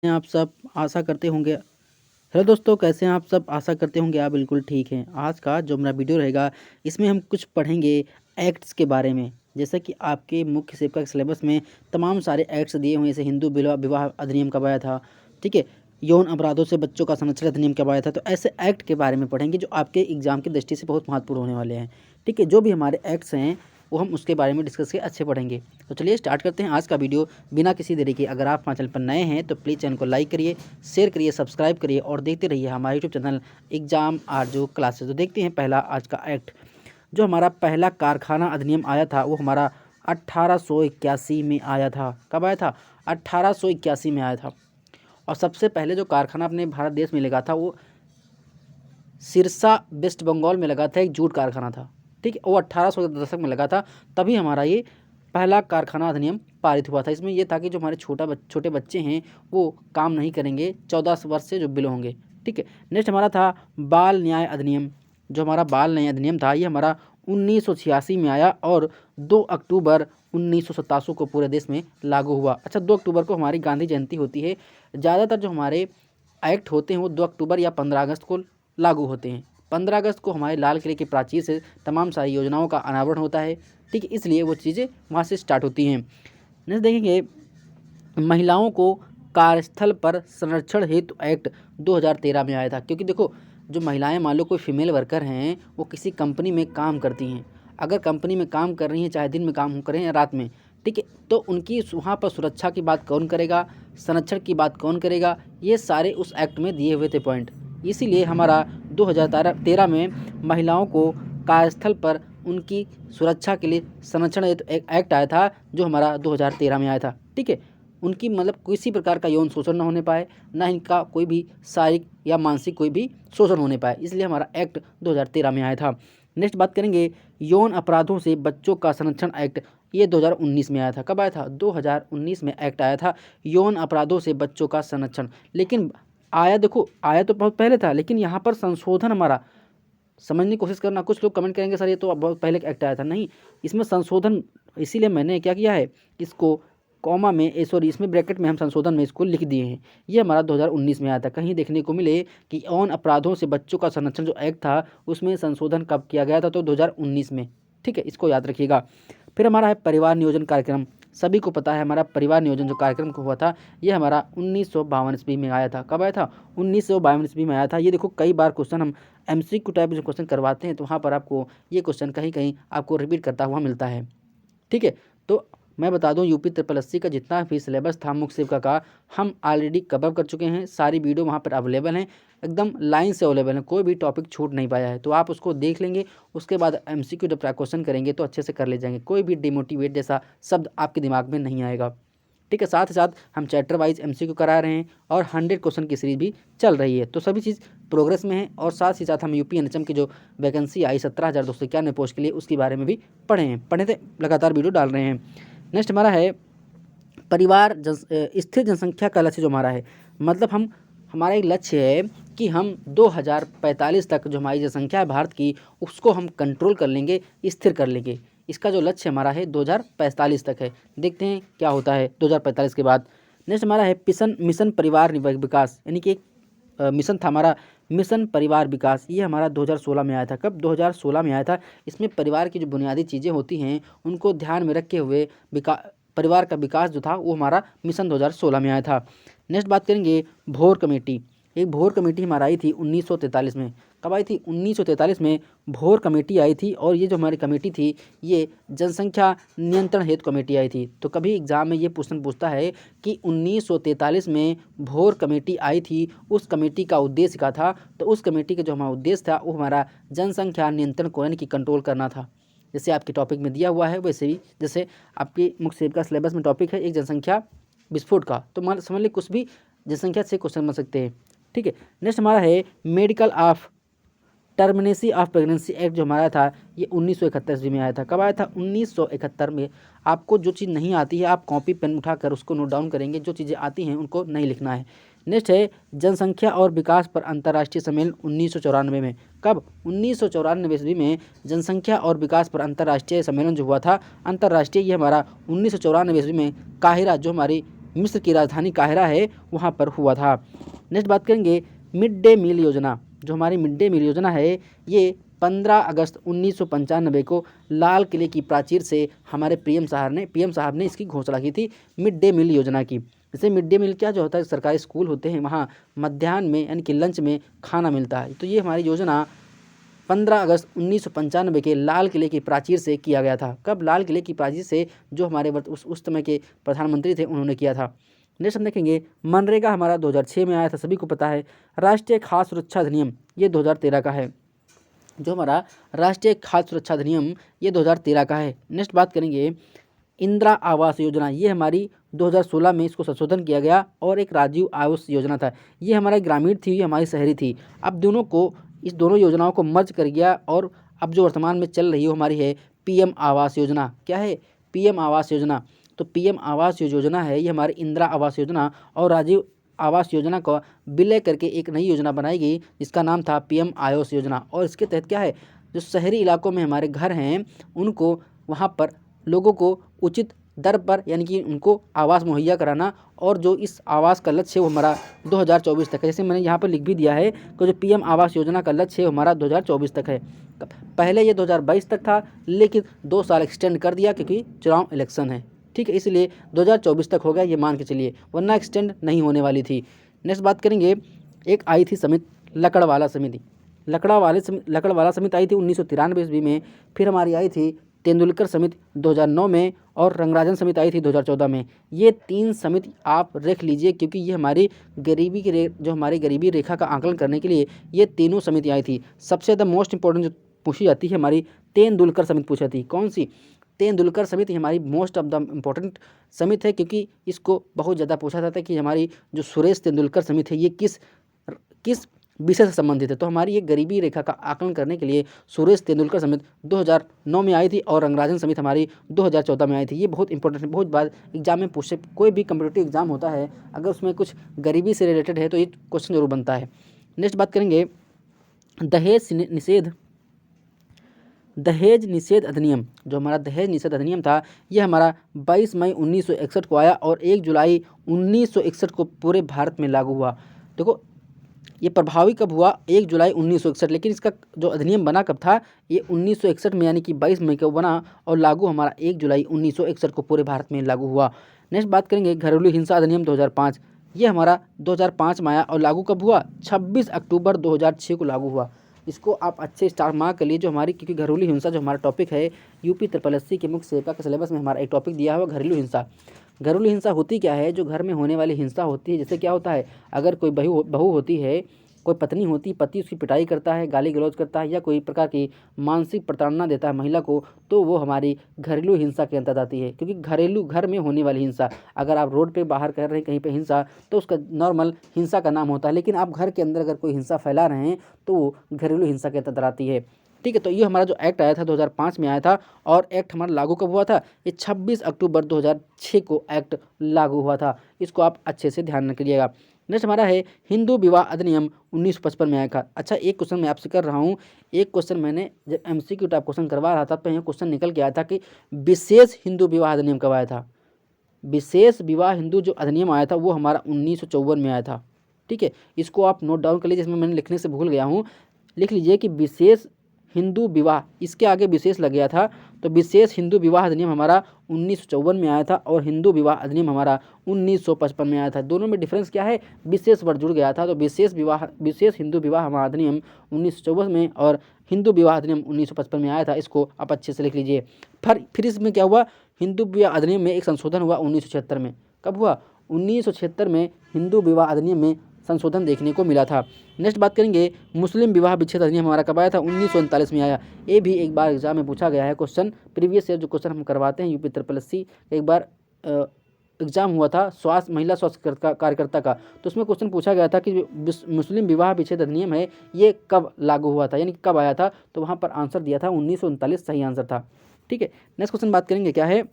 आप सब आशा करते होंगे। हेलो दोस्तों, कैसे हैं आप सब? आशा करते होंगे आप बिल्कुल ठीक हैं। आज का जो मेरा वीडियो रहेगा, इसमें हम कुछ पढ़ेंगे एक्ट्स के बारे में। जैसा कि आपके मुख्य सेवक के सिलेबस में तमाम सारे एक्ट्स दिए हुए हैं। जैसे हिंदू विवाह विवाह अधिनियम कब आया था, ठीक है, यौन अपराधों से बच्चों का संरक्षण अधिनियम कब आया था। तो ऐसे एक्ट के बारे में पढ़ेंगे जो आपके एग्जाम की दृष्टि से बहुत महत्वपूर्ण होने वाले हैं। ठीक है, जो भी हमारे एक्ट्स हैं वो हम उसके बारे में डिस्कस के अच्छे पढ़ेंगे। तो चलिए स्टार्ट करते हैं आज का वीडियो बिना किसी देरी के। अगर आप हमारे चैनल पर नए हैं तो प्लीज़ चैनल को लाइक करिए, शेयर करिए, सब्सक्राइब करिए और देखते रहिए हमारा यूट्यूब चैनल एग्जाम आर जो क्लासेस। तो देखते हैं पहला आज का एक्ट। जो हमारा पहला कारखाना अधिनियम आया था वो हमारा 1881 में आया था। कब आया था? 1881 में आया था। और सबसे पहले जो कारखाना अपने भारत देश में लगा था वो सिरसा वेस्ट बंगाल में लगा था। एक जूट कारखाना था, ठीक है, वो 1800 के दशक में लगा था। तभी हमारा ये पहला कारखाना अधिनियम पारित हुआ था। इसमें यह था कि जो हमारे छोटे बच्चे हैं वो काम नहीं करेंगे 14 वर्ष से जो बिलो होंगे, ठीक है। नेक्स्ट हमारा था बाल न्याय अधिनियम। जो हमारा बाल न्याय अधिनियम था ये हमारा 1986 में आया और 2 अक्टूबर 1987 को पूरे देश में लागू हुआ। अच्छा, 2 अक्टूबर को हमारी गांधी जयंती होती है। ज़्यादातर जो हमारे एक्ट होते हैं वो 2 अक्टूबर या 15 अगस्त को लागू होते हैं। 15 अगस्त को हमारे लाल किले के प्राचीर से तमाम सारी योजनाओं का अनावरण होता है, ठीक है, इसलिए वो चीज़ें वहाँ से स्टार्ट होती हैं। नेक्स्ट देखेंगे महिलाओं को कार्यस्थल पर संरक्षण हेतु एक्ट 2013 में आया था। क्योंकि देखो, जो महिलाएं मान लो कोई फीमेल वर्कर हैं, वो किसी कंपनी में काम करती हैं। अगर कंपनी में काम कर रही हैं, चाहे दिन में काम करें या रात में, ठीक है, तो उनकी वहाँ पर सुरक्षा की बात कौन करेगा, संरक्षण की बात कौन करेगा, ये सारे उस एक्ट में दिए हुए थे पॉइंट। इसीलिए हमारा 2013 में महिलाओं को कार्यस्थल पर उनकी सुरक्षा के लिए संरक्षण हेतु एक एक्ट आया था, जो हमारा 2013 में आया था, ठीक है। उनकी मतलब किसी प्रकार का यौन शोषण न होने पाए, ना इनका कोई भी शारीरिक या मानसिक कोई भी शोषण होने पाए, इसलिए हमारा एक्ट 2013 में आया था। नेक्स्ट बात करेंगे यौन अपराधों से बच्चों का संरक्षण एक्ट। ये 2019 में आया था। कब आया था? 2019 में एक्ट आया था यौन अपराधों से बच्चों का संरक्षण। लेकिन आया, देखो, आया तो बहुत पहले था, लेकिन यहाँ पर संशोधन हमारा समझने की कोशिश करना। कुछ लोग कमेंट करेंगे सर ये तो बहुत पहले एक्ट आया था। नहीं, इसमें संशोधन, इसीलिए मैंने क्या किया है, इसको कॉमा में सॉरी इसमें ब्रैकेट में हम संशोधन में इसको लिख दिए हैं। ये हमारा 2019 में आया था। कहीं देखने को मिले कि यौन अपराधों से बच्चों का संरक्षण जो एक्ट था उसमें संशोधन कब किया गया था, तो 2019 में, ठीक है, इसको याद रखिएगा। फिर हमारा है परिवार नियोजन कार्यक्रम। सभी को पता है हमारा परिवार नियोजन जो कार्यक्रम को हुआ था ये हमारा 1952 ईस्वी में आया था। कब आया था? 1952 ईस्वी में आया था। ये देखो, कई बार क्वेश्चन हम एमसीक्यू टाइप जो क्वेश्चन करवाते हैं तो वहाँ पर आपको ये क्वेश्चन कहीं कहीं आपको रिपीट करता हुआ मिलता है, ठीक है। तो मैं बता दूं यूपी ट्रिपल एससी का जितना भी सिलेबस था मुख्य सेवक का हम ऑलरेडी कवर कर चुके हैं। सारी वीडियो वहाँ पर अवेलेबल हैं, एकदम लाइन से अवेलेबल है, कोई भी टॉपिक छूट नहीं पाया है। तो आप उसको देख लेंगे, उसके बाद एमसीक्यू जब क्वेश्चन करेंगे तो अच्छे से कर ले जाएंगे। कोई भी डिमोटिवेट जैसा शब्द आपके दिमाग में नहीं आएगा, ठीक है। साथ ही साथ हम चैप्टर वाइज एमसीक्यू करा रहे हैं और 100 क्वेश्चन की सीरीज भी चल रही है। तो सभी चीज़ प्रोग्रेस में है। और साथ ही साथ हम यूपी एनएचएम की जो वैकेंसी आई 17,291 पोस्ट के लिए, उसके बारे में भी पढ़े थे, लगातार वीडियो डाल रहे हैं। नेक्स्ट हमारा है स्थिर जनसंख्या का लक्ष्य। जो हमारा है, मतलब हमारा एक लक्ष्य है कि हम 2045 तक जो हमारी जनसंख्या है भारत की उसको हम कंट्रोल कर लेंगे, स्थिर कर लेंगे। इसका जो लक्ष्य हमारा है 2045 तक है। देखते हैं क्या होता है 2045 के बाद। नेक्स्ट हमारा है मिशन परिवार विकास, यानी कि एक मिशन था हमारा, मिशन परिवार विकास। ये हमारा 2016 में आया था। कब? 2016 में आया था। इसमें परिवार की जो बुनियादी चीज़ें होती हैं उनको ध्यान में रखे हुए परिवार का विकास जो था वो हमारा मिशन 2016 में आया था। नेक्स्ट बात करेंगे भोर कमेटी। एक भोर कमेटी हमारा आई थी 1943 में। कब आई थी? 1943 में भोर कमेटी आई थी। और ये जो हमारी कमेटी थी ये जनसंख्या नियंत्रण हेतु कमेटी आई थी। तो कभी एग्जाम में ये क्वेश्चन पूछता है कि 1943 में भोर कमेटी आई थी, उस कमेटी का उद्देश्य क्या था? तो उस कमेटी का जो हमारा उद्देश्य था वो हमारा जनसंख्या नियंत्रण को यानी कि कंट्रोल करना था। जैसे आपके टॉपिक में दिया हुआ है वैसे ही, जैसे आपके मुख्य सेवक का सिलेबस में टॉपिक है एक जनसंख्या विस्फोट का, तो मान समझ ली कुछ भी जनसंख्या से क्वेश्चन बन सकते हैं, ठीक है। नेक्स्ट हमारा है medical of termination of pregnancy act. जो हमारा था ये 1971 में आया था। कब आया था? 1971 में। आपको जो चीज़ नहीं आती है आप कॉपी पेन उठाकर उसको नोट डाउन करेंगे, जो चीज़ें आती हैं उनको नहीं लिखना है। नेक्स्ट है जनसंख्या और विकास पर अंतर्राष्ट्रीय सम्मेलन 1994 में। कब? 1994 ईस्वी में जनसंख्या और विकास पर अंतर्राष्ट्रीय सम्मेलन जो हुआ था अंतर्राष्ट्रीय, ये हमारा 1994 ईस्वी में काहिरा जो हमारी मिस्र की राजधानी काहिरा है वहाँ पर हुआ था। नेक्स्ट बात करेंगे मिड डे मील योजना। जो हमारी मिड डे मील योजना है ये 15 अगस्त 1995 को लाल किले की प्राचीर से हमारे पीएम साहब ने इसकी घोषणा की थी, मिड डे मील योजना की। जैसे मिड डे मील क्या जो होता है, सरकारी स्कूल होते हैं वहाँ मध्याह्न में यानी कि लंच में खाना मिलता है। तो ये हमारी योजना 15 अगस्त 1995 के लाल किले की प्राचीर से किया गया था। कब? लाल किले की प्राचीर से, जो हमारे उस समय के प्रधानमंत्री थे उन्होंने किया था। नेक्स्ट हम देखेंगे मनरेगा हमारा 2006 में आया था, सभी को पता है। राष्ट्रीय खाद्य सुरक्षा अधिनियम ये 2013 का है। जो हमारा राष्ट्रीय खाद्य सुरक्षा अधिनियम ये 2013 का है। नेक्स्ट बात करेंगे इंदिरा आवास योजना, ये हमारी 2016 में इसको संशोधन किया गया और एक राजीव आवास योजना था। ये हमारी ग्रामीण थी, ये हमारी शहरी थी। अब इस दोनों योजनाओं को मर्ज कर गया और अब जो वर्तमान में चल रही है हमारी है पीएम आवास योजना। क्या है? पीएम आवास योजना। तो पीएम आवास योजना है ये हमारी इंदिरा आवास योजना और राजीव आवास योजना को विलय करके एक नई योजना बनाई गई जिसका नाम था पीएम आवास योजना। और इसके तहत क्या है, जो शहरी इलाकों में हमारे घर हैं उनको वहाँ पर लोगों को उचित दर पर यानी कि उनको आवास मुहैया कराना, और जो इस आवास का लक्ष्य है वो हमारा 2024 तक है। जैसे मैंने यहाँ पर लिख भी दिया है कि जो पीएम आवास योजना का लक्ष्य है हमारा 2024 तक है। पहले ये 2022 तक था, लेकिन 2 साल एक्सटेंड कर दिया क्योंकि चुनाव इलेक्शन है, ठीक है, इसलिए 2024 तक हो गया, ये मान के चलिए, वरना एक्सटेंड नहीं होने वाली थी। नेक्स्ट बात करेंगे, एक आई थी समिति लकड़वाला समिति। लकड़वाला समिति आई थी 1993 ईस्वी में। फिर हमारी आई थी तेंदुलकर समिति 2009 में और रंगराजन समिति आई थी 2014 में। ये 3 समिति आप रख लीजिए क्योंकि ये हमारी गरीबी रेखा का आकलन करने के लिए ये तीनों समिति आई थी। सबसे ज़्यादा मोस्ट इंपॉर्टेंट जो पूछी जाती है हमारी तेंदुलकर समिति पूछी जाती है। कौन सी? तेंदुलकर समिति हमारी मोस्ट ऑफ द इम्पोर्टेंट समिति है क्योंकि इसको बहुत ज़्यादा पूछा जाता है कि हमारी जो सुरेश तेंदुलकर समिति है ये किस विषय से संबंधित है। तो हमारी ये गरीबी रेखा का आकलन करने के लिए सुरेश तेंदुलकर समिति 2009 में आई थी और रंगराजन समिति हमारी 2014 में आई थी। ये बहुत इंपॉर्टेंट है, बहुत बार एग्जाम में पूछे, कोई भी कम्पिटिटिव एग्जाम होता है अगर उसमें कुछ गरीबी से रिलेटेड है तो ये क्वेश्चन जरूर बनता है। नेक्स्ट बात करेंगे दहेज निषेध अधिनियम। जो हमारा दहेज निषेध अधिनियम था ये हमारा 22 मई 1961 को आया और 1 जुलाई 1961 को पूरे भारत में लागू हुआ। देखो ये प्रभावी कब हुआ? 1 जुलाई 1961, लेकिन इसका जो अधिनियम बना कब था? ये 1961 में यानी कि 22 मई को बना और लागू हमारा 1 जुलाई 1961 को पूरे भारत में लागू हुआ। नेक्स्ट बात करेंगे घरेलू हिंसा अधिनियम 2005। ये हमारा 2005 में आया और लागू कब हुआ? 26 अक्टूबर 2006 को लागू हुआ। इसको आप अच्छे स्टार मार्क कर लिए, जो हमारी क्योंकि घरेलू हिंसा जो हमारा टॉपिक है यूपी SSSC के मुख्य सेवा के सिलेबस में हमारा एक टॉपिक दिया हुआ घरेलू हिंसा। घरेलू हिंसा होती क्या है? जो घर में होने वाली हिंसा होती है। जैसे क्या होता है, अगर कोई बहू होती है, कोई पत्नी होती, पति उसकी पिटाई करता है, गाली गलौज करता है या कोई प्रकार की मानसिक प्रताड़ना देता है महिला को, तो वो हमारी घरेलू हिंसा के अंतर्गत आती है। क्योंकि घर में होने वाली हिंसा, अगर आप रोड पे बाहर कर रहे हैं कहीं पे हिंसा तो उसका नॉर्मल हिंसा का नाम होता है, लेकिन आप घर के अंदर अगर कोई हिंसा फैला रहे हैं तो वो घरेलू हिंसा के अंतर्गत आती है, ठीक है। तो ये हमारा जो एक्ट आया था 2005 में आया था और एक्ट हमारा लागू कब हुआ था? ये 26 अक्टूबर 2006 को एक्ट लागू हुआ था। इसको आप अच्छे से ध्यान रखिएगा। नेक्स्ट हमारा है हिंदू विवाह अधिनियम 1955 में आया था। अच्छा, एक क्वेश्चन मैं आपसे कर रहा हूँ, एक क्वेश्चन मैंने जब MCQ टाइप क्वेश्चन करवा रहा था तो यहाँ क्वेश्चन निकल के आया था कि विशेष हिंदू विवाह अधिनियम कब आया था? विशेष विवाह हिंदू जो अधिनियम आया था वो हमारा 1954 में आया था, ठीक है। इसको आप नोट डाउन कर लीजिए, जिसमें मैंने लिखने से भूल गया हूँ, लिख लीजिए कि विशेष हिंदू विवाह, इसके आगे विशेष लग गया था, तो विशेष हिंदू विवाह अधिनियम हमारा 1954 में आया था और हिंदू विवाह अधिनियम हमारा 1955 में आया था। दोनों में डिफरेंस क्या है? विशेष वर्ड जुड़ गया था। तो विशेष हिंदू विवाह हमारा अधिनियम 1954 में और हिंदू विवाह अधिनियम 1955 में आया था। इसको आप अच्छे से लिख लीजिए। फिर इसमें क्या हुआ? हिंदू विवाह अधिनियम में एक संशोधन हुआ 1976 में। कब हुआ? 1976 में हिंदू विवाह अधिनियम में संशोधन देखने को मिला था। नेक्स्ट बात करेंगे मुस्लिम विवाह विच्छेद अधिनियम हमारा कब आया था? 1939 में आया। ये भी एक बार एग्जाम में पूछा गया है क्वेश्चन, प्रीवियस ईयर जो क्वेश्चन हम करवाते हैं यूपी SSSC, एक बार एग्जाम हुआ था महिला स्वास्थ्य कार्यकर्ता का, तो उसमें क्वेश्चन पूछा गया था कि मुस्लिम विवाह विच्छेद अधिनियम है ये कब लागू हुआ था, यानी कब आया था? तो वहाँ पर आंसर दिया था 1939 सही आंसर था, ठीक है। नेक्स्ट क्वेश्चन बात करेंगे क्या है?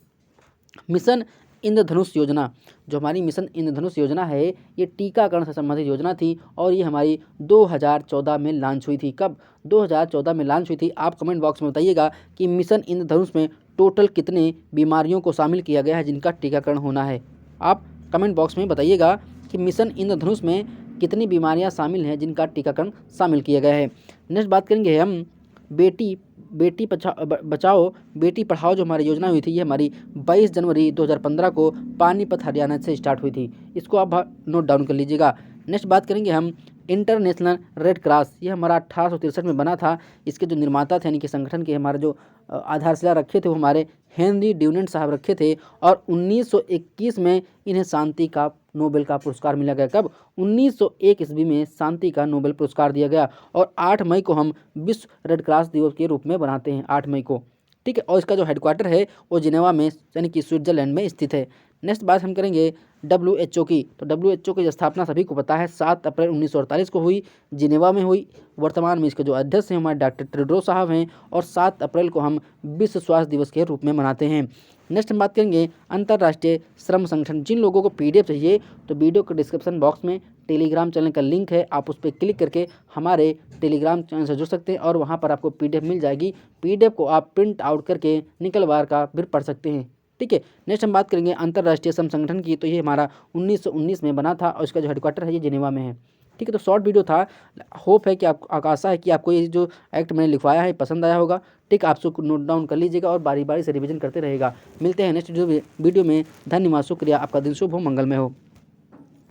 मिशन इंद्रधनुष योजना। जो हमारी मिशन इंद्रधनुष योजना है ये टीकाकरण से संबंधित योजना थी और ये हमारी 2014 में लॉन्च हुई थी। कब? 2014 में लॉन्च हुई थी। आप कमेंट बॉक्स में बताइएगा कि मिशन इंद्रधनुष में टोटल कितने बीमारियों को शामिल किया गया है जिनका टीकाकरण होना है। आप कमेंट बॉक्स में बताइएगा कि मिशन इंद्रधनुष में कितनी बीमारियां शामिल हैं जिनका टीकाकरण शामिल किया गया है। नेक्स्ट बात करेंगे हम बेटी बेटी बचाओ बेटी पढ़ाओ जो हमारी योजना हुई थी, ये हमारी 22 जनवरी 2015 को पानीपत हरियाणा से स्टार्ट हुई थी। इसको आप नोट डाउन कर लीजिएगा। नेक्स्ट बात करेंगे हम इंटरनेशनल रेड क्रॉस, ये हमारा 1863 में बना था। इसके जो निर्माता थे यानी कि संगठन के हमारे जो आधारशिला रखे थे वो हमारे हेनरी ड्यूनेंट साहब रखे थे। और 1921 में इन्हें शांति का नोबेल का पुरस्कार मिला गया। कब? 1901 ईस्वी में शांति का नोबेल पुरस्कार दिया गया। और 8 मई को हम विश्व रेड क्रॉस दिवस के रूप में बनाते हैं, 8 मई को, ठीक है। और इसका जो हेडक्वार्टर है वो जिनेवा में यानी कि स्विट्जरलैंड में स्थित है। नेक्स्ट बात हम करेंगे WHO की। तो WHO की स्थापना सभी को पता है 7 अप्रैल 1948 को हुई, जिनेवा में हुई। वर्तमान में इसके जो अध्यक्ष हैं हमारे डॉक्टर टेड्रोस साहब हैं। और 7 अप्रैल को हम विश्व स्वास्थ्य दिवस के रूप में मनाते हैं। नेक्स्ट हम बात करेंगे अंतर्राष्ट्रीय श्रम संगठन। जिन लोगों को PDF चाहिए तो वीडियो के डिस्क्रिप्शन बॉक्स में टेलीग्राम चैनल का लिंक है, आप उस पर क्लिक करके हमारे टेलीग्राम चैनल से जुड़ सकते हैं और वहाँ पर आपको PDF मिल जाएगी। PDF को आप प्रिंट आउट करके निकलवार का भी पढ़ सकते हैं, ठीक है। नेक्स्ट हम बात करेंगे अंतर्राष्ट्रीय श्रम संगठन की। तो ये हमारा 1919 में बना था और इसका जो हेडक्वार्टर है ये जिनेवा में है, ठीक है। तो शॉर्ट वीडियो था, होप है कि आपको, आशा है कि आपको ये जो एक्ट मैंने लिखवाया है पसंद आया होगा, ठीक। आप सबको नोट डाउन कर लीजिएगा और बारी बारी से रिवीजन करते रहेगा। मिलते हैं नेक्स्ट वीडियो में। धन्यवाद, शुक्रिया, आपका दिन शुभ हो, मंगलमय हो।